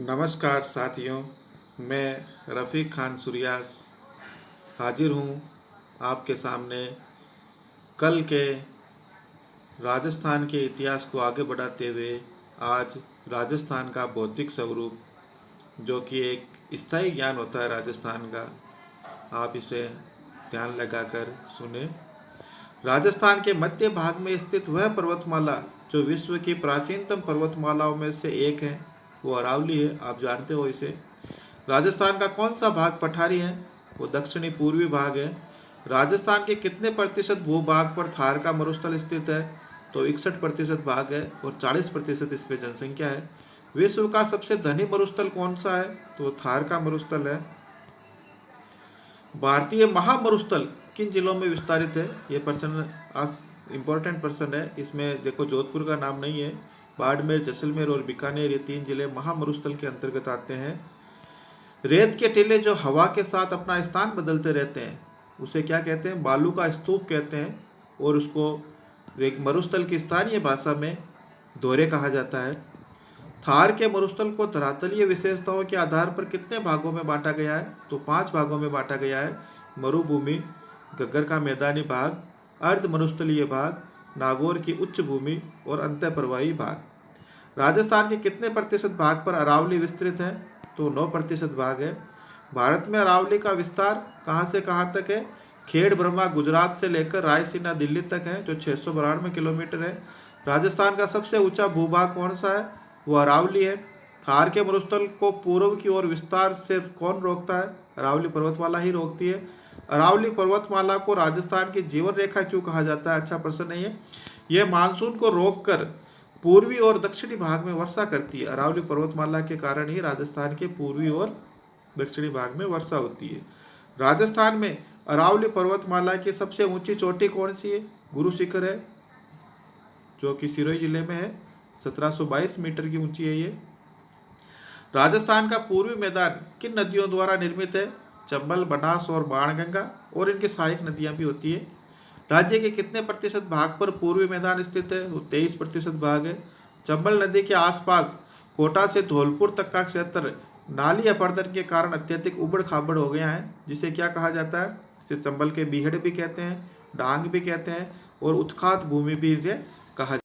नमस्कार साथियों, मैं रफ़ीक खान सुरियास हाजिर हूँ आपके सामने कल के राजस्थान के इतिहास को आगे बढ़ाते हुए। आज राजस्थान का बौद्धिक स्वरूप, जो कि एक स्थायी ज्ञान होता है राजस्थान का, आप इसे ध्यान लगाकर सुने। राजस्थान के मध्य भाग में स्थित वह पर्वतमाला जो विश्व की प्राचीनतम पर्वतमालाओं में से एक है, वो अरावली है। आप जानते हो इसे। राजस्थान का कौन सा भाग पठारी है? वो दक्षिणी पूर्वी भाग है। राजस्थान के कितने प्रतिशत भूभाग पर थार का मरुस्थल स्थित है? तो 61% भाग है और 40% इस पर जनसंख्या है। विश्व का सबसे धनी मरुस्थल कौन सा है? तो वो थार का मरुस्थल है। भारतीय महामरुस्थल किन जिलों में विस्तारित है? ये प्रश्न इम्पोर्टेंट प्रश्न है। इसमें देखो, जोधपुर का नाम नहीं है। बाड़मेर, जैसलमेर और बीकानेर, ये 3 जिले महामरुस्थल के अंतर्गत आते हैं। रेत के टीले जो हवा के साथ अपना स्थान बदलते रहते हैं, उसे क्या कहते हैं? बालू का स्तूप कहते हैं। और उसको एक मरुस्थल की स्थानीय भाषा में दोहरे कहा जाता है। थार के मरुस्थल को धरातलीय विशेषताओं के आधार पर कितने भागों में बांटा गया है? तो 5 भागों में बांटा गया है। मरुभूमि, गग्गर का मैदानी भाग, अर्ध मरुस्थलीय भाग, नागौर की उच्च भूमि और अंतःप्रवाही भाग। राजस्थान के कितने प्रतिशत भाग पर अरावली विस्तृत है? तो 9% भाग है। भारत में अरावली का विस्तार कहाँ से कहाँ तक है? खेड़ ब्रह्मा गुजरात से लेकर रायसीना दिल्ली तक है, जो 692 किलोमीटर है। राजस्थान का सबसे ऊंचा भूभाग कौन सा है? वो अरावली है। थार के मरुस्थल को पूर्व की ओर विस्तार से कौन रोकता है? अरावली पर्वतमाला ही रोकती है। अरावली पर्वतमाला को राजस्थान की जीवन रेखा क्यों कहा जाता है? अच्छा प्रश्न नहीं है। यह मानसून को रोककर पूर्वी और दक्षिणी भाग में वर्षा करती है। अरावली पर्वतमाला के कारण ही राजस्थान के पूर्वी और दक्षिणी भाग में वर्षा होती है। राजस्थान में अरावली पर्वतमाला की सबसे ऊंची चोटी कौन सी है? गुरु शिखर है, जो कि सिरोही जिले में है। 1722 मीटर की ऊंची है ये। राजस्थान का पूर्वी मैदान किन नदियों द्वारा निर्मित है? चंबल, बनास और बाणगंगा, और इनकी सहायक नदियां भी होती है। राज्य के कितने प्रतिशत भाग पर पूर्वी मैदान स्थित है? वो 23% भाग है। चंबल नदी के आसपास कोटा से धौलपुर तक का क्षेत्र नाली अपर्दन के कारण अत्यधिक उबड़ खाबड़ हो गया है, जिसे क्या कहा जाता है? इसे चंबल के बीहड़ भी कहते हैं, डांग भी कहते हैं, और उत्खात भूमि भी इसे कहा।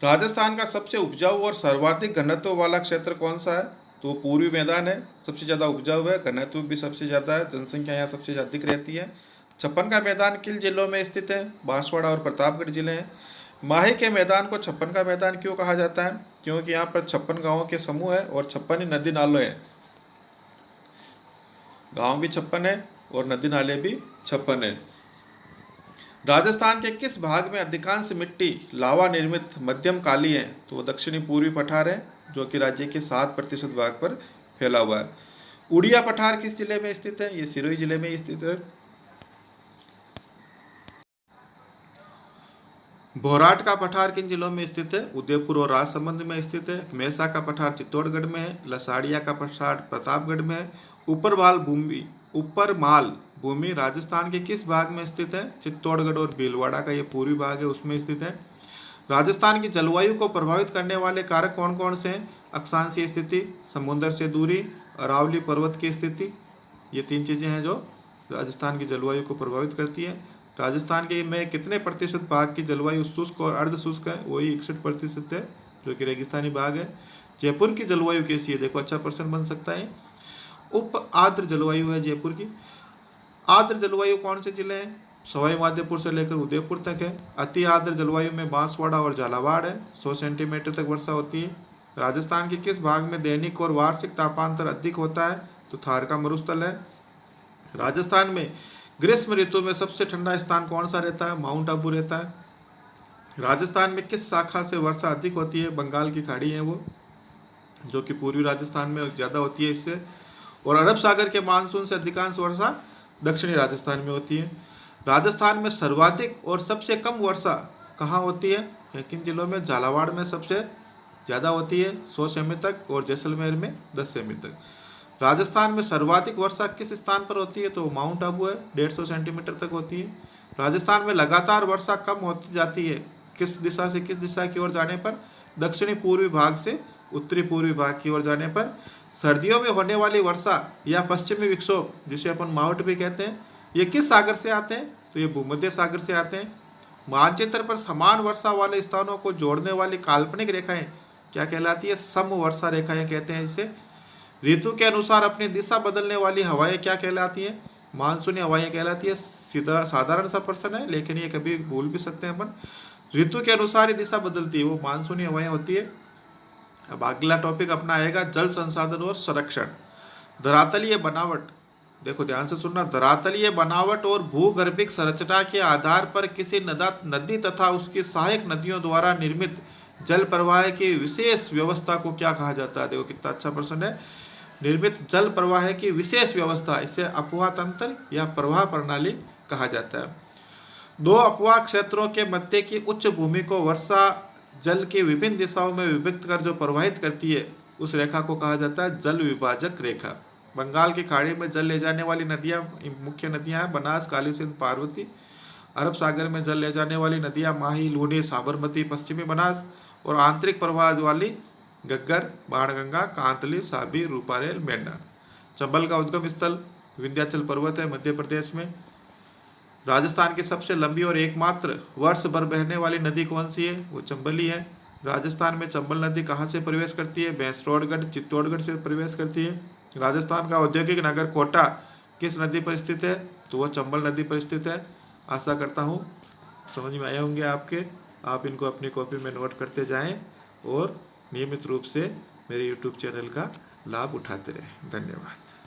राजस्थान का सबसे उपजाऊ और सर्वाधिक घनत्व वाला क्षेत्र कौन सा है? तो वो पूर्वी मैदान है। सबसे ज़्यादा उपजाऊ है, घनत्व भी सबसे ज़्यादा है, जनसंख्या यहाँ सबसे अधिक रहती है। छप्पन का मैदान किन जिलों में स्थित है? बांसवाड़ा और प्रतापगढ़ जिले हैं। माहे के मैदान को छप्पन का मैदान क्यों कहा जाता है? क्योंकि यहाँ पर 56 गाँवों के समूह है और 56 ही नदी नाले हैं। गाँव भी 56 है और नदी नाले भी 56 है। राजस्थान के किस भाग में अधिकांश मिट्टी लावा निर्मित मध्यम काली है? तो वो दक्षिणी पूर्वी पठार है, जो कि राज्य के 7% भाग पर फैला हुआ है। उड़िया पठार किस जिले में स्थित है? ये सिरोही जिले में स्थित है। भोराट का पठार किन जिलों में स्थित है? उदयपुर और राजसमंद में स्थित है। मैसा का पठार चित्तौड़गढ़ में है। लसाड़िया का पठार प्रतापगढ़ में है। ऊपर माल भूमि राजस्थान के किस भाग में स्थित है? चित्तौड़गढ़ और भीलवाड़ा का ये पूर्वी भाग है, उसमें स्थित है। राजस्थान की जलवायु को प्रभावित करने वाले कारक कौन कौन से हैं? अक्षांशीय स्थिति, समुद्र से दूरी, अरावली पर्वत की स्थिति, ये 3 चीज़ें हैं जो राजस्थान की जलवायु को प्रभावित करती है। राजस्थान के में कितने प्रतिशत भाग की जलवायु शुष्क और अर्ध शुष्क है? वही 61% है, जो कि रेगिस्तानी भाग है। जयपुर की जलवायु कैसी है? देखो, अच्छा प्रश्न बन सकता है। उप आर्द्र जलवायु है जयपुर की। आर्द्र जलवायु कौन से जिले हैं? सवाई माधोपुर से लेकर उदयपुर तक है। अति आर्द्र जलवायु में बांसवाड़ा और झालावाड़ है। 100 सेंटीमीटर तक वर्षा होती है। राजस्थान के किस भाग में दैनिक और वार्षिक तापांतर अधिक होता है? तो थार का मरुस्थल है। राजस्थान में ग्रीष्म ऋतु में सबसे ठंडा स्थान कौन सा रहता है? माउंट आबू रहता है। राजस्थान में किस शाखा से वर्षा अधिक होती है? बंगाल की खाड़ी है वो, जो कि पूर्वी राजस्थान में ज़्यादा होती है इससे। और अरब सागर के मानसून से अधिकांश वर्षा दक्षिणी राजस्थान में होती है। राजस्थान में सर्वाधिक और सबसे कम वर्षा कहाँ होती है? किन जिलों में? झालावाड़ में सबसे ज़्यादा होती है 100 सेमी तक, और जैसलमेर में 10 सेमी तक। राजस्थान में सर्वाधिक वर्षा किस स्थान पर होती है? तो माउंट आबू है, 150 सेंटीमीटर तक होती है। राजस्थान में लगातार वर्षा कम होती जाती है, किस दिशा से किस दिशा की ओर जाने पर? दक्षिणी पूर्वी भाग से उत्तरी पूर्वी भाग की ओर जाने पर सर्दियों में होने वाली वर्षा या पश्चिमी विक्षोभ, जिसे अपन माउंट भी कहते हैं, ये किस सागर से आते हैं? तो ये भूमध्य सागर से आते हैं। मानचित्र पर समान वर्षा वाले स्थानों को जोड़ने वाली काल्पनिक रेखाएं क्या कहलाती है? समवर्षा रेखाएं कहते हैं इसे। ऋतु के अनुसार अपनी दिशा बदलने वाली हवाएं क्या कहलाती है? मानसूनी हवाएं कहलाती है। सीधा साधारण सा प्रश्न है, लेकिन ये कभी भूल भी सकते हैं अपन। ऋतु के अनुसार ही दिशा बदलती है, वो मानसूनी हवाएं होती है। अब अगला टॉपिक अपना आएगा जल संसाधन और संरक्षण। धरातलीय बनावट, देखो ध्यान से सुनना। धरातलीय बनावट और भूगर्भिक संरचना के आधार पर किसी नदी तथा उसकी सहायक नदियों द्वारा निर्मित जल प्रवाह की विशेष व्यवस्था को क्या कहा जाता है? देखो कितना अच्छा प्रश्न है। निर्मित जल प्रवाह की विशेष व्यवस्था, इसे अपवाह तंत्र या प्रवाह प्रणाली कहा जाता है। दो अपवाह क्षेत्रों के मध्य की उच्च भूमि को वर्षा जल की विभिन्न दिशाओं में विभक्त कर जो प्रवाहित करती है, उस रेखा को कहा जाता है जल विभाजक रेखा। बंगाल की खाड़ी में जल ले जाने वाली नदियां, मुख्य नदियां हैं बनास, काली सिंध, पार्वती। अरब सागर में जल ले जाने वाली नदियां माही, लूनी, साबरमती, पश्चिमी बनास, और आंतरिक प्रवाह वाली घग्गर, बाणगंगा, कांतली, साबी, रूपारेल, मेंढा। चंबल का उद्गम स्थल विंध्याचल पर्वत है मध्य प्रदेश में। राजस्थान की सबसे लंबी और एकमात्र वर्ष भर बहने वाली नदी कौन सी है? वो चंबल ही है। राजस्थान में चंबल नदी कहाँ से प्रवेश करती है? भैंसरोडगढ़, चित्तौड़गढ़ से प्रवेश करती है। राजस्थान का औद्योगिक नगर कोटा किस नदी पर स्थित है? तो वह चंबल नदी पर स्थित है। आशा करता हूँ समझ में आए होंगे आपके। आप इनको अपनी कॉपी में नोट करते जाएं और नियमित रूप से मेरे YouTube चैनल का लाभ उठाते रहें। धन्यवाद।